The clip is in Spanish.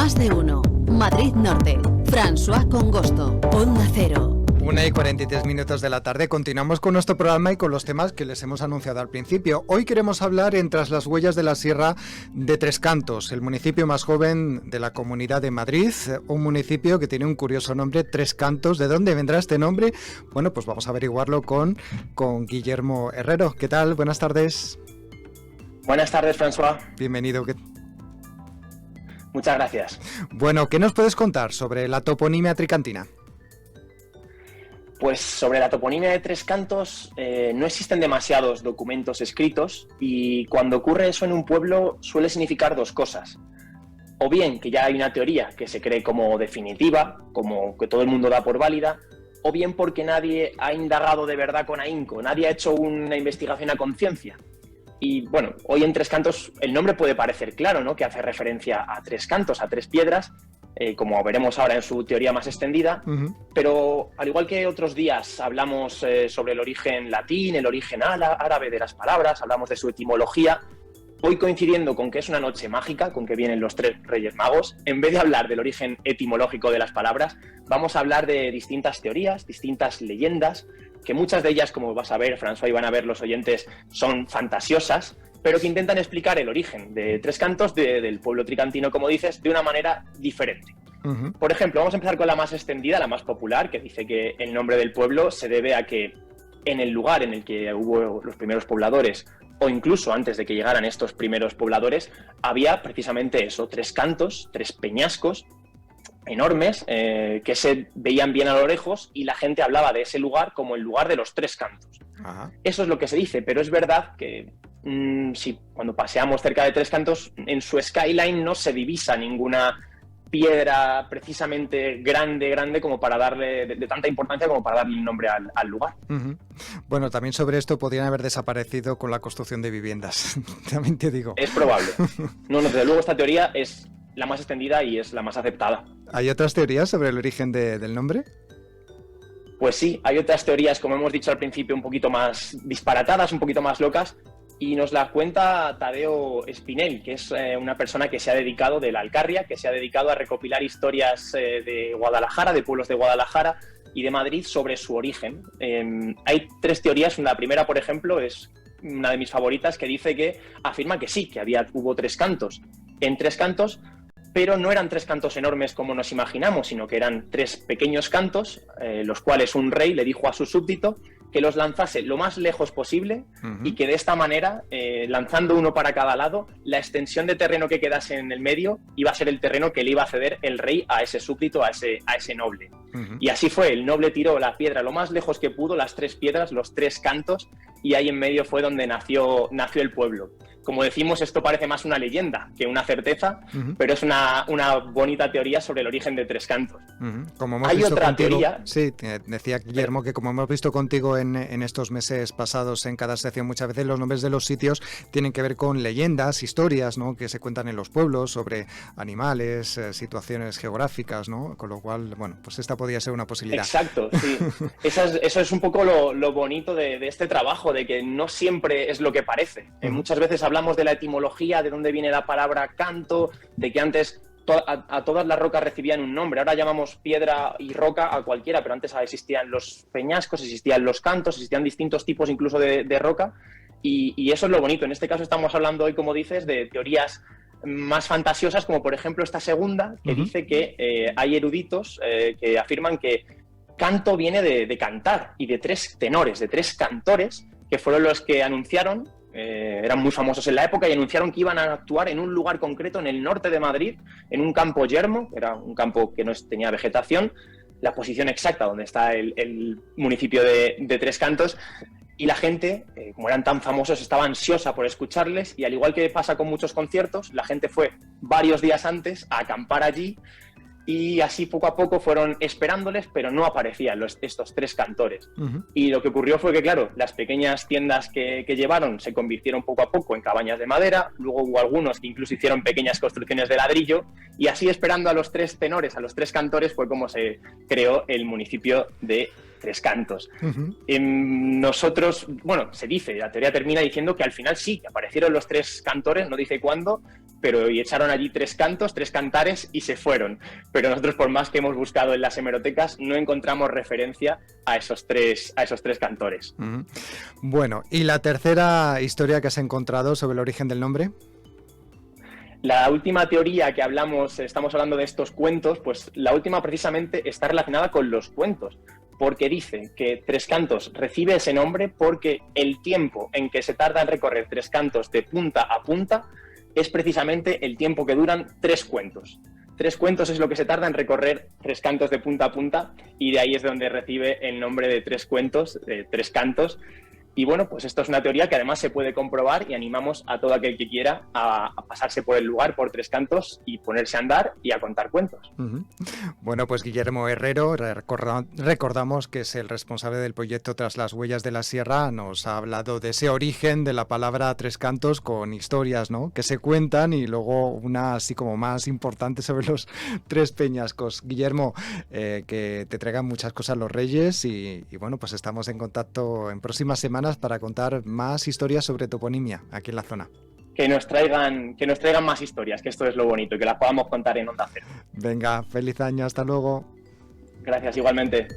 Más de uno. Madrid Norte. François Congosto. Onda Cero. 1:43 de la tarde. Continuamos con nuestro programa y con los temas que les hemos anunciado al principio. Hoy queremos hablar en Tras las huellas de la sierra de Tres Cantos, el municipio más joven de la Comunidad de Madrid, un municipio que tiene un curioso nombre, Tres Cantos. ¿De dónde vendrá este nombre? Bueno, pues vamos a averiguarlo con Guillermo Herrero. ¿Qué tal? Buenas tardes. Buenas tardes, François. Bienvenido. Muchas gracias. Bueno, ¿qué nos puedes contar sobre la toponimia tricantina? Pues sobre la toponimia de Tres Cantos no existen demasiados documentos escritos y cuando ocurre eso en un pueblo suele significar dos cosas. O bien que ya hay una teoría que se cree como definitiva, como que todo el mundo da por válida, o bien porque nadie ha indagado de verdad con ahínco, nadie ha hecho una investigación a conciencia. Y bueno, hoy en Tres Cantos el nombre puede parecer claro, ¿no? Que hace referencia a tres cantos, a tres piedras, como veremos ahora en su teoría más extendida, pero al igual que otros días hablamos sobre el origen latín, el origen árabe de las palabras, hablamos de su etimología, hoy coincidiendo con que es una noche mágica, con que vienen los tres Reyes Magos, en vez de hablar del origen etimológico de las palabras, vamos a hablar de distintas teorías, distintas leyendas, que muchas de ellas, como vas a ver, François, y van a ver los oyentes, son fantasiosas, pero que intentan explicar el origen de Tres Cantos, del pueblo tricantino, como dices, de una manera diferente. Por ejemplo, vamos a empezar con la más extendida, la más popular, que dice que el nombre del pueblo se debe a que en el lugar en el que hubo los primeros pobladores, o incluso antes de que llegaran estos primeros pobladores, había precisamente eso, tres cantos, tres peñascos enormes que se veían bien a lo lejos y la gente hablaba de ese lugar como el lugar de los tres cantos. Ajá. Eso es lo que se dice, pero es verdad que si cuando paseamos cerca de Tres Cantos, en su skyline no se divisa ninguna piedra precisamente grande como para darle de tanta importancia como para darle el nombre al lugar. Bueno, también sobre esto podrían haber desaparecido con la construcción de viviendas, también te digo. Es probable. No, desde luego esta teoría es la más extendida y es la más aceptada. ¿Hay otras teorías sobre el origen del nombre? Pues sí, hay otras teorías, como hemos dicho al principio, un poquito más disparatadas, un poquito más locas, y nos la cuenta Tadeo Spinell, que es una persona que se ha dedicado, de la Alcarria, que se ha dedicado a recopilar historias de Guadalajara, de pueblos de Guadalajara y de Madrid sobre su origen. Hay tres teorías. La primera, por ejemplo, es una de mis favoritas, que dice que afirma que sí, que hubo tres cantos. En Tres Cantos, pero no eran tres cantos enormes como nos imaginamos, sino que eran tres pequeños cantos, los cuales un rey le dijo a su súbdito que los lanzase lo más lejos posible y que de esta manera, lanzando uno para cada lado, la extensión de terreno que quedase en el medio iba a ser el terreno que le iba a ceder el rey a ese súbdito, a ese noble. Y así fue, el noble tiró la piedra lo más lejos que pudo, las tres piedras, los tres cantos, y ahí en medio fue donde nació el pueblo. Como decimos, esto parece más una leyenda que una certeza, pero es una bonita teoría sobre el origen de Tres Cantos. Como hemos Hay visto otra contigo, teoría. Sí, decía Guillermo que como hemos visto contigo en estos meses pasados en cada sección, muchas veces los nombres de los sitios tienen que ver con leyendas, historias, ¿no?, que se cuentan en los pueblos sobre animales, situaciones geográficas, ¿no? Con lo cual, bueno, pues esta podría ser una posibilidad. Exacto, sí. Eso es un poco lo bonito de este trabajo, de que no siempre es lo que parece. Muchas veces hablamos de la etimología, de dónde viene la palabra canto, de que antes a todas las rocas recibían un nombre. Ahora llamamos piedra y roca a cualquiera, pero antes existían los peñascos, existían los cantos, existían distintos tipos incluso de roca, y eso es lo bonito. En este caso estamos hablando hoy, como dices, de teorías más fantasiosas, como por ejemplo esta segunda, que dice que hay eruditos que afirman que canto viene de cantar, y de tres tenores, de tres cantores, que fueron los que anunciaron, eran muy famosos en la época, y anunciaron que iban a actuar en un lugar concreto en el norte de Madrid, en un campo yermo, era un campo que no tenía vegetación, la posición exacta donde está el municipio de Tres Cantos, y la gente, como eran tan famosos, estaba ansiosa por escucharles, y al igual que pasa con muchos conciertos, la gente fue varios días antes a acampar allí, y así poco a poco fueron esperándoles, pero no aparecían estos tres cantores. Y lo que ocurrió fue que, claro, las pequeñas tiendas que llevaron se convirtieron poco a poco en cabañas de madera, luego hubo algunos que incluso hicieron pequeñas construcciones de ladrillo, y así, esperando a los tres tenores, a los tres cantores, fue como se creó el municipio de Tres Cantos. Nosotros, bueno, se dice, la teoría termina diciendo que al final sí, que aparecieron los tres cantores, no dice cuándo, pero y echaron allí 3 cantos, 3 cantares y se fueron. Pero nosotros, por más que hemos buscado en las hemerotecas, no encontramos referencia a esos tres cantores. Bueno, ¿y la tercera historia que has encontrado sobre el origen del nombre? La última teoría que estamos hablando de estos cuentos, pues la última precisamente está relacionada con los cuentos, porque dice que Tres Cantos recibe ese nombre porque el tiempo en que se tarda en recorrer Tres Cantos de punta a punta es precisamente el tiempo que duran 3 cuentos. 3 cuentos es lo que se tarda en recorrer Tres Cantos de punta a punta, y de ahí es donde recibe el nombre de 3 cuentos, de 3 cantos. Y bueno, pues esto es una teoría que además se puede comprobar, y animamos a todo aquel que quiera a pasarse por el lugar, por Tres Cantos, y ponerse a andar y a contar cuentos. Bueno, pues Guillermo Herrero, recordamos que es el responsable del proyecto Tras las Huellas de la Sierra, nos ha hablado de ese origen de la palabra Tres Cantos, con historias, ¿no?, que se cuentan, y luego una así como más importante sobre los 3 peñascos. Guillermo, que te traigan muchas cosas los Reyes, y bueno, pues estamos en contacto en próximas semanas para contar más historias sobre toponimia aquí en la zona. Que nos traigan más historias, que esto es lo bonito, y que las podamos contar en Onda Cero. Venga, feliz año, hasta luego. Gracias, igualmente.